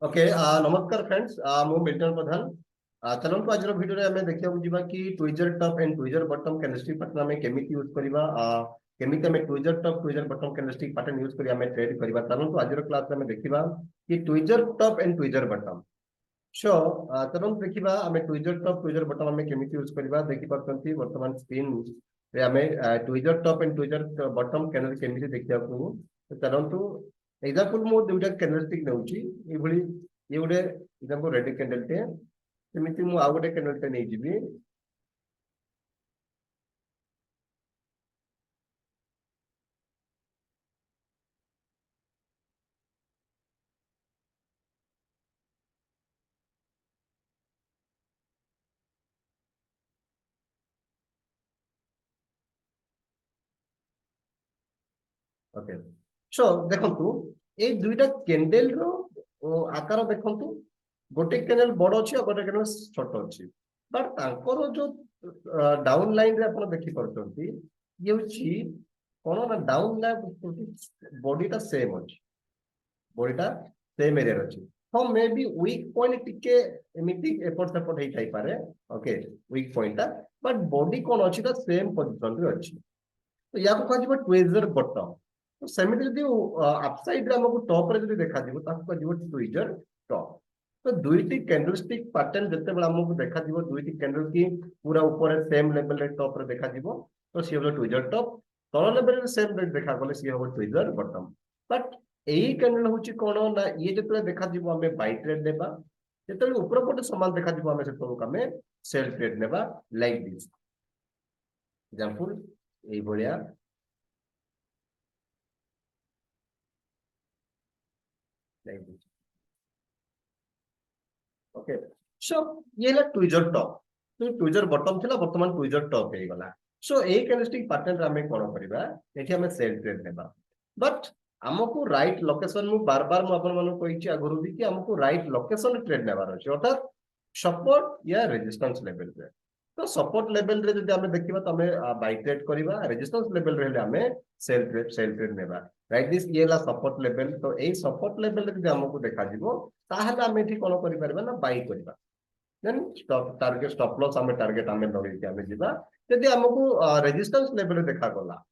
Okay नमस्कार friends मु Milton प्रधान चलନ୍ତୁ ଆଜିର ଭିଡିଓରେ ଆମେ ଦେଖିବାକୁ ଯିବା କି ଟ୍ୱିଜର ଟପ୍ एंड ଟ୍ୱିଜର ବଟମ କ୍ୟାଣ୍ଡେଲଷ୍ଟିକ୍ ପାଟର୍ନ ଆମେ କେମିତି ୟୁଜ କରିବା କେମିତି ଆମେ ଟ୍ୱିଜର ଟପ୍ ଟ୍ୱିଜର ବଟମ କ୍ୟାଣ୍ଡେଲଷ୍ଟିକ୍ ପାଟର୍ନ ୟୁଜ କରି ଆମେ ଟ୍ରେଡ୍ କରିବା ଚଲନ୍ତୁ ଆଜିର କ୍ଲାସରେ ଆମେ ଦେଖିବା କି ଟ୍ୱିଜର ଟପ୍ एंड ଟ୍ୱିଜର ବଟମ ସୋ ଚଲନ୍ତୁ ଦେଖିବା ଆମେ ଟ୍ୱିଜର ଟପ୍ ଟ୍ୱିଜର ବଟମ ଆମେ କେମିତି ୟୁଜ କରିବା ଦେଖି ପାରୁଛନ୍ତି ବର୍ତ୍ତମାନ ସ୍କ୍ରିନ ରେ ଆମେ ଟ୍ୱିଜର ଟପ୍ एंड ଟ୍ୱିଜର ବଟମ କ୍ୟାଣ୍ଡେଲ କେମିତି ଦେଖିବାକୁ ଚଲନ୍ତୁ एग्जांपल मो दुटा कैंडलस्टिक नेउची एभली ये गोटे एग्जांपल रेड कैंडल टे सेमिति मु आ गोटे कैंडल टे नै जिबी ओके सो देखंतु ए दुईटा कैंडल रो आकार देखंतु गोटे कैंडल बड़ अछि और गोटे कैंडल छोट अछि बट तांकर जो डाउन लाइन रे आपण देखि परछंती ये होछि कोन ना डाउन लाइन बॉडीटा सेम अछि बॉडीटा सेम एरिया रे अछि हम मे बी वीक पॉइंट टिके एमिति एफर्ट सपोर्ट हे थाई पारे ओके वीक पॉइंटटा बट बॉडी कोन अछि ता सेम पोजीशन रे अछि तो या को कहजिबो ट्विजर बटम तो सेमिति जदि अपसाइड रे हमको टॉप रे जदि देखा दिबो ताको कहजिबो ट्विजर टॉप तो दुईटी कैंडलस्टिक पैटर्न जते बेला हमको देखा दिबो दुईटी कैंडल की पूरा ऊपर सेम लेवल रे टॉप रे देखा दिबो तो सी हो ट्विजर टॉप तल लेवल रे सेम रे देखा गले सी हो ट्विजर बटम बट एई कैंडल होची कोन ना ये जते देखा दिबो हमें बाय ट्रेड देबा जते ऊपर पटे समान देखा दिबो हमें सेतो हमें सेल ट्रेड नेबा लाइक दिस एग्जांपल एई भलिया लाइक दिस ओके सो ये ला ट्विजर टॉप तो ट्विजर बटम थिला वर्तमान ट्विजर टॉप हे गला सो ए कैंडलस्टिक पैटर्न रे हमें कोन करबा एठी हमें सेल ट्रेड नेबा बट हमको राइट लोकेशन मु बार बार मु आपन मानु कहिछि आगरु भी कि हमको राइट लोकेशन ट्रेड नेबार अछि अर्थात सपोर्ट या रेजिस्टेंस लेवल रे तो सपोर्ट लेवल रे जदि हमें देखिबा त हमें बाय ट्रेड करबा रेजिस्टेंस लेवल रे हमें सेल ट्रेड नेबा राइट दिस ये ला सपोर्ट लेवल तो ए सपोर्ट लेवल रे जदि हमको देखा दिबो ताहले हमें एठी कोन करि परबा ना बाय करबा then stop target stop loss हमें टारगेट हमें लगे कि हमें जीवा यदि हमको रेजिस्टेंस लेवल रे देखा गला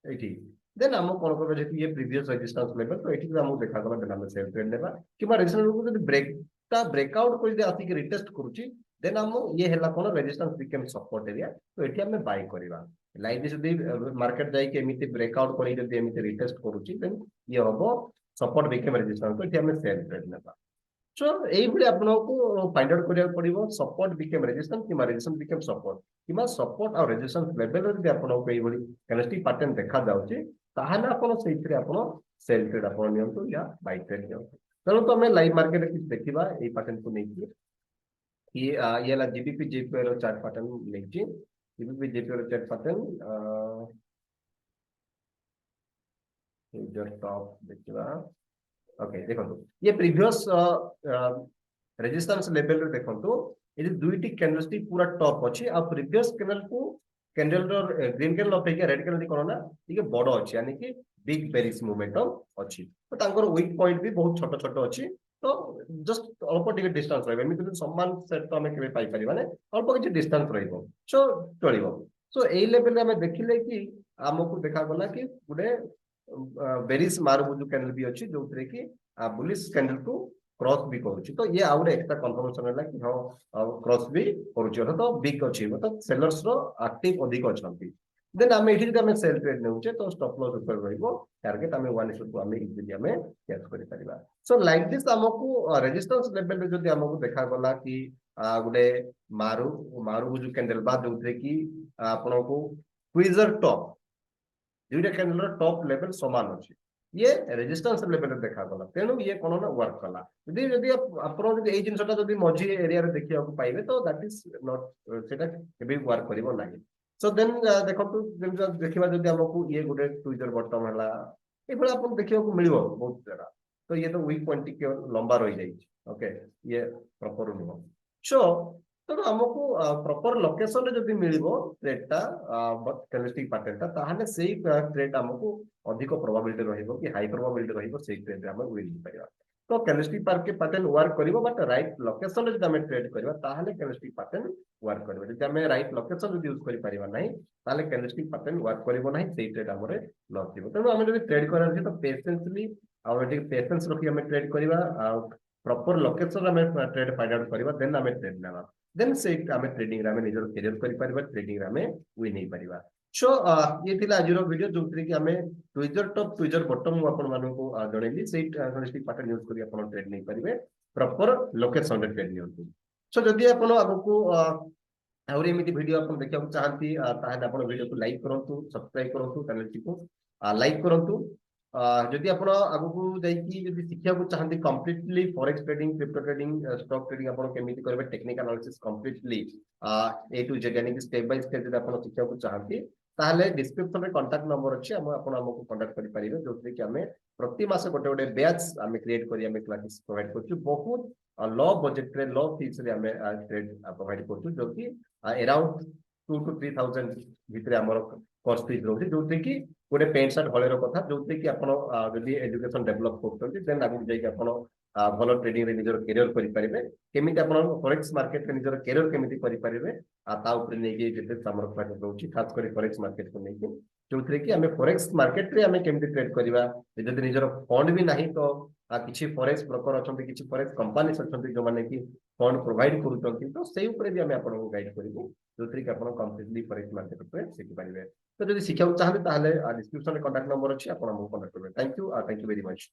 एठी देन हम कोन करबा जेति ये प्रीवियस रेजिस्टेंस लेवल तो एठी हमको देखा गला देन हमें सेल ट्रेड लेबा किबा रेजिस्टेंस को जदि ब्रेकआउट कर दे आसी के रिटेस्ट करूची देन हम ये हला कोन रेजिस्टेंस बिकम सपोर्ट एरिया तो एठी हमें बाय करबा लाइक दिस जदि मार्केट जाई के एमिति ब्रेकआउट करी जदि एमिति रिटेस्ट करूची देन ये हबो सपोर्ट बिकम रेजिस्टेंस तो एठी हमें सेल ट्रेड लेबा सो एई भली आपनको फाइंड आउट करिया पड़िबो सपोर्ट बिकम रेजिस्टेंस कि रेजिस्टेंस बिकम सपोर्ट कि सपोर्ट और रेजिस्टेंस लेवल रे जदि आपनको एई भली कैंडलस्टिक पैटर्न देखा जाउची ताहले आपण सेइथरे आपण सेल ट्रेड आपण नियंतु या बाय ट्रेड नियंतु चलो तो हमें लाइव मार्केट रे किछ देखिबा एई पैटर्न को नेकी कि ये ला जीबीपी जेपीआई रो चार्ट पैटर्न नेकी जीबीपी जेपीआई रो चार्ट पैटर्न जस्ट टॉप देखिबा ओके देखो ये प्रीवियस रेजिस्टेंस लेवल रे देखो ये दुईटी कैंडलस्टिक पूरा टॉप अछि आ प्रीवियस कैंडल को कैंडल रो ग्रीन कैंडल अपेक्षा रेड कैंडल कोन ना ठीक है बड़ अछि यानी कि बिग बेरिश मोमेंटम अछि तो तांकर वीक पॉइंट भी बहुत छोट छोट अछि तो जस्ट अल्प टिके डिस्टेंस रहबे एमिति समान सेट तो हमें केबे पाई परिबा ने अल्प किछि डिस्टेंस रहइबो सो चलिबो सो एई लेवल रे हमें देखिले कि हमकु देखा गला कि गुडे बेरिश मारबुजु कैंडल भी अछि जोथरे कि बुलिश कैंडल को क्रॉस भी करूची तो ये आउट एक्स्ट्रा कंफर्मेशन है कि हां क्रॉस भी करूची तो बिग अछि मतलब सेलर्स रो एक्टिव अधिक अछंती देन हमें एठी हमें सेल ट्रेड नेउचे तो स्टॉप लॉस ऊपर रहइबो टारगेट हमें 1:2 हमें इजीली हमें कैच करि परिबा सो लाइक दिस हमको रेजिस्टेंस लेवल रे जदि हमको देखा गला कि गुडे मारू कैंडल बा जोथरे कि आपन को ट्विजर टॉप दुईटा कैंडल रो टॉप लेवल समान अछि ये रेजिस्टेंस लेवल रे देखा गला तेनु ये कोन ना वर्क कला यदि यदि आपन यदि एई जिंसटा यदि मझी एरिया रे देखिया को पाइबे तो दैट इज नॉट सेटा केबे वर्क करिवो नाही सो देन देखंतु देखिबा जदि हमकु ये गुडे ट्विजर बॉटम हला ए बडा आपन देखियो को मिलिबो बहुत जरा तो ये तो वीक पॉइंट के लंबा रही जाई ओके ये प्रॉपर नुहो सो तो हमको प्रॉपर लोकेशन रे जदि मिलिबो ट्रेडटा कैंडलस्टिक पैटर्नटा ताहाले सेही ट्रेड हमको अधिक प्रोबेबिलिटी रहिबो कि हाई प्रोबेबिलिटी रहिबो सेही ट्रेड रे हम विन पाइबा तो कैंडलस्टिक पैटर्न वर्क करिवो बट राइट लोकेशन रे जदि हमें ट्रेड करबा ताहाले कैंडलस्टिक पैटर्न वर्क करिवो जदि हमें राइट लोकेशन जदि यूज करि परिबा नाही ताहाले कैंडलस्टिक पैटर्न वर्क करिवो नाही सेही ट्रेड हमरे लॉस दिबो तेनु हमें जदि ट्रेड करार अछि तो पेशेंसली आ एटी पेशेंस रखि हमें ट्रेड करबा आ प्रॉपर लोकेशन रे हमें ट्रेड फाइंड आउट करबा देन हमें ट्रेड लेबा देन से हमें ट्रेडिंग रे हमें निजर कैरियर करि परिबा ट्रेडिंग रे हमें विन हे परिबा सो ये थिला आजिरो वीडियो जोंतरे कि हमें ट्विजर टॉप ट्विजर बॉटम आपण मानको जणेली सेही कैंडलस्टिक पैटर्न यूज करि आपण ट्रेड नै परिबे प्रॉपर लोकेशन रे ट्रेड नियंतु सो जदि आपण आगु आउरी एमिति वीडियो आपण देखिया चाहंती ताहे आपण वीडियो को लाइक करंतु सब्सक्राइब करंतु चैनल को लाइक करंतु जदि आपण आगु जाईकी जदि शिक्षा को चाहंती completely forex trading crypto trading stock trading आपण केमिति करबे technical analysis completely A to Z यानी कि स्टेप बाय स्टेप जदि आपण शिक्षा को चाहंती ताहले डिस्क्रिप्शन रे कांटेक्ट नंबर अछि आपण हमको कांटेक्ट करि परिबे जोथि कि हमें प्रति मास गोटे गोटे बैच हमें क्रिएट करी हमें क्लासेस प्रोवाइड करछु बहुत लो बजट रे लो फीस रे हमें ट्रेड प्रोवाइड करछु जो कि अराउंड 2 to 3000 भितरे हमर कोर्स फीस रहउछि जोथि कि गोटे पैंट शर्ट हलेर कथा जोथि कि आपण जदि एजुकेशन डेवलप करछन्ती देन आगु जाई कि आपण भलो ट्रेडिंग रे निजर कैरियर करि परिबे केमिति आपण फॉरेक्स मार्केट रे निजर कैरियर केमिति करि परिबे ता ऊपर नै कि जेते हमर क्लास रहउछि खास करी फॉरेक्स मार्केट को नै कि जोथि कि हमें फॉरेक्स मार्केट रे हमें केमिति ट्रेड करबा जदि निजर फंड भी नाही तो किछि फॉरेक्स ब्रोकर अछन्ती किछि फॉरेक्स कंपनीज अछन्ती जो माने कि फंड प्रोवाइड करूछन्ती तो सेही ऊपर भी हमें आपण को गाइड करिवो जोथि कि आपण कंप्लीटली फॉरेक्स मार्केट रे सिखि परिबे तो जदि शिक्षा चाहते ताहले डिस्क्रिप्शन रे कांटेक्ट नंबर अछि आपण हमको कांटेक्ट करबे थैंक यू वेरी मच।